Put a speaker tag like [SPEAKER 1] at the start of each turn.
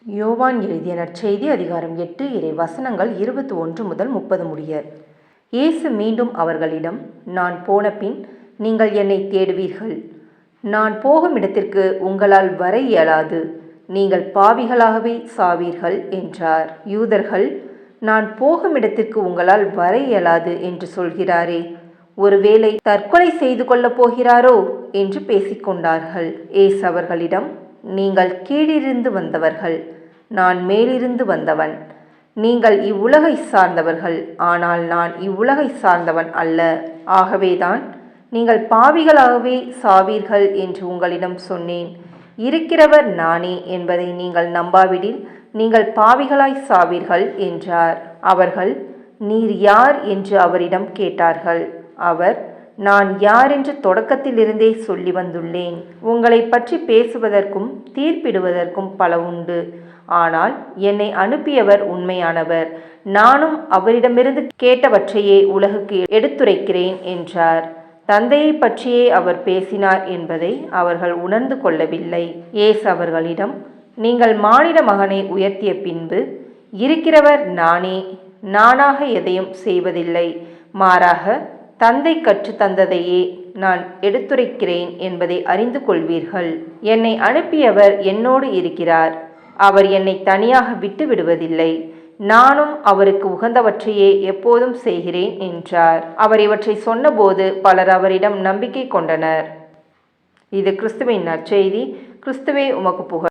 [SPEAKER 1] யோவான் எழுதிய நற்செய்தி அதிகாரம் 8 இறை வசனங்கள் 21 முதல் 30 முடிய. இயேசு மீண்டும் அவர்களிடம், நான் போனபின் நீங்கள் என்னை தேடுவீர்கள். நான் போகும் இடத்திற்கு உங்களால் வர இயலாது. நீங்கள் பாவிகளாகவே சாவீர்கள் என்றார். யூதர்கள், நான் போகும் இடத்திற்கு உங்களால் வர இயலாது என்று சொல்கிறாரே, ஒருவேளை தற்கொலை செய்து கொள்ளப் போகிறாரோ என்று பேசிக்கொண்டார்கள். இயேசு அவர்களிடம், நீங்கள் கீழிருந்து வந்தவர்கள், நான் மேலிருந்து வந்தவன். நீங்கள் இவ்வுலகை சார்ந்தவர்கள், ஆனால் நான் இவ்வுலகை சார்ந்தவன் அல்ல. ஆகவேதான் நீங்கள் பாவிகளாகவே சாவீர்கள் என்று உங்களிடம் சொன்னேன். இருக்கிறவர் நானே என்பதை நீங்கள் நம்பாவிடில் நீங்கள் பாவிகளாய் சாவீர்கள் என்றார். அவர்கள், நீர் யார் என்று அவரிடம் கேட்டார்கள். அவர், நான் யார் என்று தொடக்கத்திலிருந்தே சொல்லி வந்துள்ளேன். உங்களை பற்றி பேசுவதற்கும் தீர்ப்பிடுவதற்கும் பல உண்டு. ஆனால் என்னை அனுப்பியவர் உண்மையானவர். நானும் அவரிடமிருந்து கேட்டவற்றையே உலகுக்கு எடுத்துரைக்கிறேன் என்றார். தந்தையை பற்றியே அவர் பேசினார் என்பதை அவர்கள் உணர்ந்து கொள்ளவில்லை. இயேசு அவர்களிடம், நீங்கள் மானிட மகனை உயர்த்திய பின்பு, இருக்கிறவர் நானே, நானாக எதையும் செய்வதில்லை, மாறாக தந்தை கற்று தந்ததையே நான் எடுத்துரைக்கிறேன் என்பதை அறிந்து கொள்வீர்கள். என்னை அனுப்பியவர் என்னோடு இருக்கிறார். அவர் என்னை தனியாக விட்டு விடுவதில்லை. நானும் அவருக்கு உகந்தவற்றையே எப்போதும் செய்கிறேன் என்றார். அவர் இவற்றை சொன்னபோது பலர் அவரிடம் நம்பிக்கை கொண்டனர். இது கிறிஸ்துவின் நற்செய்தி. கிறிஸ்துவே உமக்கு புகழ்.